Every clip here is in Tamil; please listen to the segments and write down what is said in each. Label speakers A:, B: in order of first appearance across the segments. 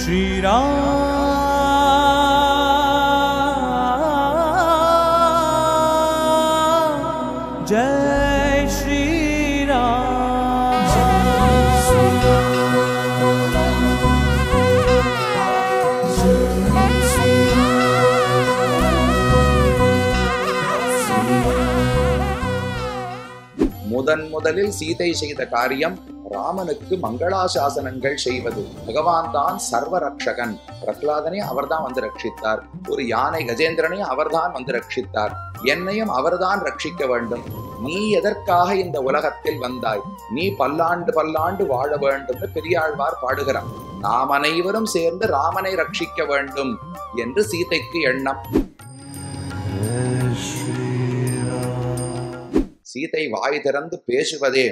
A: Shri Ram Jai Shri Ram Jai Shri
B: முதலில் சீதை செய்த காரியம் ராமனுக்கு மங்களாசாசனங்கள் செய்வது. பகவான் தான் சர்வரக்ஷகன். பிரகலாதனை அவர்தான் வந்து ரட்சித்தார். ஒரு யானை கஜேந்திரனை அவர்தான் வந்து ரட்சித்தார். என்னையும் அவர்தான் ரட்சிக்க வேண்டும். நீ எதற்காக இந்த உலகத்தில் வந்தாய்? நீ பல்லாண்டு பல்லாண்டு வாழ வேண்டும் பெரியாழ்வார் பாடுகிறார். நாம் அனைவரும் சேர்ந்து ராமனை ரட்சிக்க வேண்டும் என்று சீதைக்கு எண்ணம். சீதை வாய் திறந்து பேசுவதே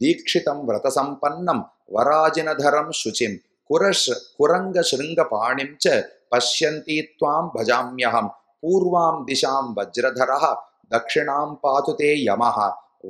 B: தீட்சிதம் விரதசம்பன்னம் வராஜினதரம் சுச்சிம் குரங்க ஸ்ருங்க பாணிம் ச பஷ்யந்தி த்வாம் பஜாம்யஹம் பூர்வாம் திசாம் வஜ்ரதரஹ தக்ஷிணாம் பாதுதே யமஹ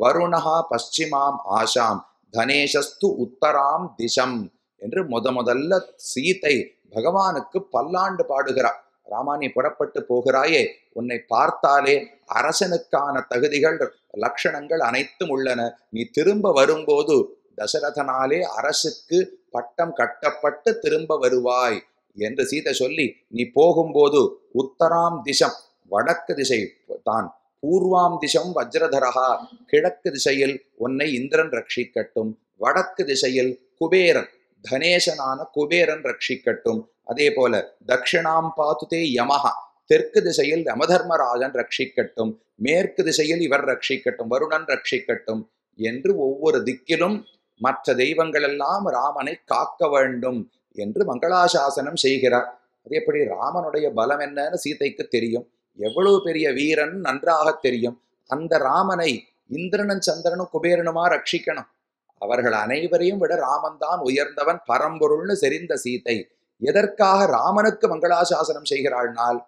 B: வருணஹ பশ্চিமாம் ஆஷாம் தனேஷஸ்து உத்தராம் திசம் என்று முதல்ல சீதை பகவானுக்கு பல்லாண்டு பாடுகிறார். ராமா, நீ புறப்பட்டு போகிறாயே, உன்னை பார்த்தாலே அரசனுக்கான தகுதிகள் லட்சணங்கள் அனைத்தும் உள்ளன. நீ திரும்ப வரும்போது தசரதனாலே அரசுக்கு பட்டம் கட்டப்பட்டு திரும்ப வருவாய் என்று சீதை சொல்லி, நீ போகும்போது உத்தராம் திசம் வடக்கு திசை தான், பூர்வாம் திசம் வஜ்ரதரஹா கிழக்கு திசையில் உன்னை இந்திரன் ரட்சிக்கட்டும், வடக்கு திசையில் குபேரன் தனேசனான குபேரன் ரட்சிக்கட்டும், அதே போல தக்ஷிணாம் பாதுதே யமஹா தெற்கு திசையில் யமதர்மராஜன் ரட்சிக்கட்டும், மேற்கு திசையில் இவர் ரட்சிக்கட்டும், வருணன் ரட்சிக்கட்டும் என்று ஒவ்வொரு திக்கிலும் மற்ற தெய்வங்கள் எல்லாம் ராமனை காக்க வேண்டும் என்று மங்களாசாசனம் செய்கிறார். அது எப்படி? ராமனுடைய பலம் என்னன்னு சீதைக்கு தெரியும். எவ்வளவு பெரிய வீரன் நன்றாக தெரியும். அந்த ராமனை இந்திரனும் சந்திரனும் குபேரனுமா ரட்சிக்கணும். அவர்கள் அனைவரையும் விட ராமன் தான் உயர்ந்தவன், பரம்பொருள்னு செறிந்த சீதை எதற்காக ராமனுக்கு மங்களாசாசனம் செய்கிறாள்னால்,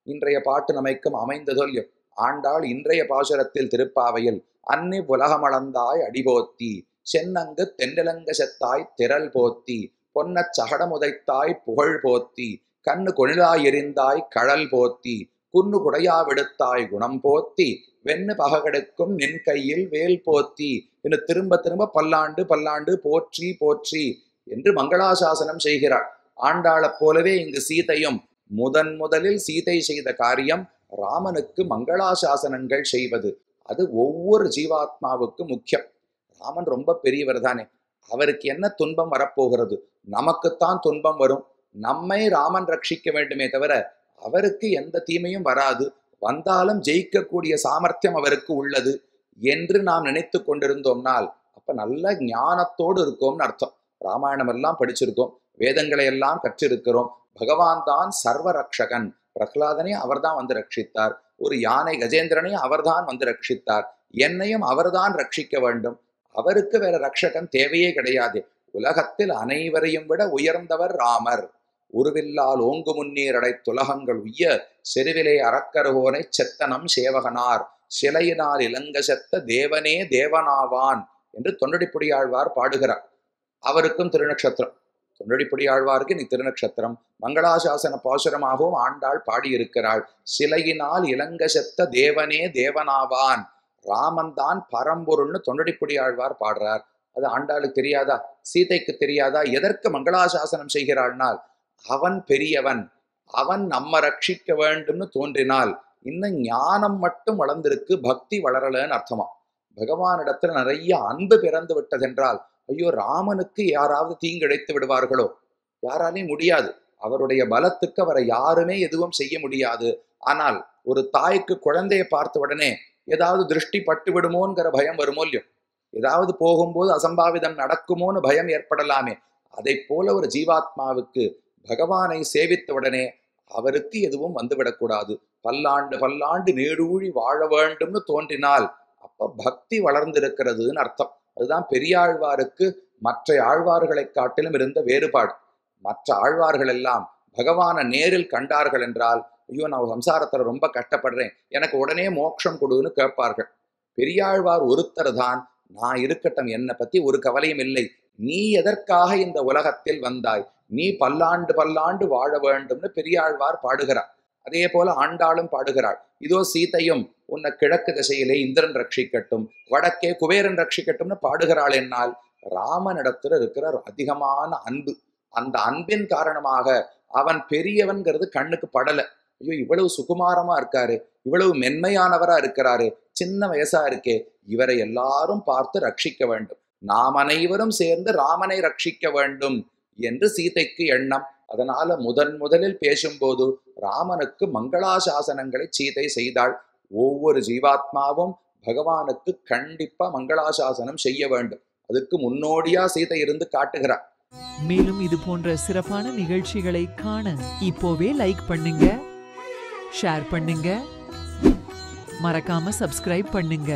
B: இன்றைய பாட்டு நமக்கும் அமைந்ததொல்லியோ. ஆண்டாள் இன்றைய பாசுரத்தில் திருப்பாவையில் அன்னி உலகமளந்தாய் அடிபோத்தி சென்னங்கு தெண்டலங்க செத்தாய் திரள் போத்தி பொன்னச் சகடமுதைத்தாய் புகழ் போத்தி கண்ணு கொணிலாய் எரிந்தாய் கழல் போத்தி குன்னு குடையா விடுத்தாய் குணம் போத்தி வெண்ணு பககெடுக்கும் நின் கையில் வேல் போத்தி என்று திரும்ப திரும்ப பல்லாண்டு பல்லாண்டு போற்றி போற்றி என்று மங்களாசாசனம் செய்கிறார். ஆண்டாளைப் போலவே இங்கு சீதையும் முதலில் சீதை செய்த காரியம் ராமனுக்கு மங்களாசாசனங்கள் செய்வது. அது ஒவ்வொரு ஜீவாத்மாவுக்கு முக்கியம். ராமன் ரொம்ப பெரியவர் தானே, அவருக்கு என்ன துன்பம் வரப்போகிறது? நமக்குத்தான் துன்பம் வரும். நம்மை ராமன் ரட்சிக்க வேண்டுமே தவிர அவருக்கு எந்த தீமையும் வராது. வந்தாலும் ஜெயிக்கக்கூடிய சாமர்த்தியம் அவருக்கு உள்ளது என்று நாம் நினைத்து கொண்டிருந்தோம்னால் அப்ப நல்ல ஞானத்தோடு இருக்கோம்னு அர்த்தம். ராமாயணம் எல்லாம் படிச்சிருக்கோம், வேதங்களை எல்லாம் கற்றிருக்கிறோம். பகவான் தான் சர்வரக்ஷகன். பிரகலாதனை அவர்தான் வந்து ரட்சித்தார். ஒரு யானை கஜேந்திரனை அவர்தான் வந்து ரட்சித்தார். என்னையும் அவர்தான் ரட்சிக்க வேண்டும். அவருக்கு வேற ரட்சகன் தேவையே கிடையாது. உலகத்தில் அனைவரையும் விட உயர்ந்தவர் ராமர். உருவில்லால் ஓங்கு முன்னீரடை துலகங்கள் உய்ய செருவிலே அறக்கருகோனை செத்தனம் சேவகனார் சிலையினால் இலங்க செத்த தேவனே தேவனாவான் என்று தொண்டடிப்புடியாழ்வார் பாடுகிறார். அவருக்கும் திருநக்ஷத்திரம். தொண்டடிப்புடியாழ்வாருக்கு நீ திருநக்ஷத்திரம். மங்களாசாசன பாசுரமாகவும் ஆண்டாள் பாடியிருக்கிறாள். சிலையினால் இலங்க செத்த தேவனே தேவனாவான், ராமன் தான் பரம்பொருள்னு தொண்டடிப்புடியாழ்வார் பாடுறார். அது ஆண்டாளுக்கு தெரியாதா? சீதைக்கு தெரியாதா? எதற்கு மங்களாசாசனம் செய்கிறாள்னால், அவன் பெரியவன், அவன் நம்ம ரட்சிக்க வேண்டும்னு தோன்றினால் இன்னும் ஞானம் மட்டும் வளர்ந்திருக்கு, பக்தி வளரலன்னு அர்த்தமா. பகவானிடத்துல நிறைய அன்பு பிறந்து விட்டதென்றால், ஐயோ ராமனுக்கு யாராவது தீங்கிழைத்து விடுவார்களோ? யாராலையும் முடியாது. அவருடைய பலத்துக்கு அவரை யாருமே எதுவும் செய்ய முடியாது. ஆனால் ஒரு தாய்க்கு குழந்தையை பார்த்த உடனே ஏதாவது திருஷ்டி பட்டு விடுமோங்கிற பயம் வருமோ இல்லையோ? ஏதாவது போகும்போது அசம்பாவிதம் நடக்குமோன்னு பயம் ஏற்படலாமே. அதை போல ஒரு ஜீவாத்மாவுக்கு பகவானை சேவித்த உடனே அவருக்கு எதுவும் வந்துவிடக்கூடாது. பல்லாண்டு பல்லாண்டு நீடூழி வாழ வேண்டும்னு தோன்றினால் அப்ப பக்தி வளர்ந்திருக்கிறதுன்னு அர்த்தம். அதுதான் பெரியாழ்வாருக்கு மற்ற ஆழ்வார்களை காட்டிலும் இருந்த வேறுபாடு. மற்ற ஆழ்வார்கள் எல்லாம் பகவானை நேரில் கண்டார்கள் என்றால், ஐயோ நான் சம்சாரத்தில் ரொம்ப கஷ்டப்படுறேன், எனக்கு உடனே மோட்சம் கொடுன்னு கேட்பார்கள். பெரியாழ்வார் ஒருத்தர் தான், நான் இருக்கட்டும், என்னை பத்தி ஒரு கவலையும் இல்லை, நீ எதற்காக இந்த உலகத்தில் வந்தாய், நீ பல்லாண்டு பல்லாண்டு வாழ வேண்டும்னு பெரியாழ்வார் பாடுகிறார். அதே போல ஆண்டாளும் பாடுகிறாள். இதோ சீதையும் உன்னை கிழக்கு திசையிலே இந்திரன் ரட்சிக்கட்டும், வடக்கே குபேரன் ரட்சிக்கட்டும்னு பாடுகிறாள். என்னால் ராமனிடத்துல இருக்கிற அதிகமான அன்பு, அந்த அன்பின் காரணமாக அவன் பெரியவன்கிறது கண்ணுக்கு படல. ஐயோ இவ்வளவு சுகுமாரமா இருக்காரு, இவ்வளவு மென்மையானவரா இருக்கிறாரு, சின்ன வயசா இருக்கே, இவரை எல்லாரும் பார்த்து ரட்சிக்க வேண்டும், நாம் அனைவரும் சேர்ந்து ராமனை ரட்சிக்க வேண்டும் என்று சீதைக்கு எண்ணம். அதனால முதலில் பேசும்போது ராமனுக்கு மங்களாசாசனங்களை சீதை செய்தாள். ஒவ்வொரு ஜீவாத்மாவும் பகவானுக்கு கண்டிப்பா மங்களாசாசனம் செய்ய வேண்டும். அதுக்கு முன்னோடியா சீதை இருந்து காட்டுகிறார்.
C: மேலும் இது போன்ற சிறப்பான நிகழ்ச்சிகளை காண இப்போவே லைக் பண்ணுங்க, ஷேர் பண்ணுங்க, மறக்காம சப்ஸ்கிரைப் பண்ணுங்க.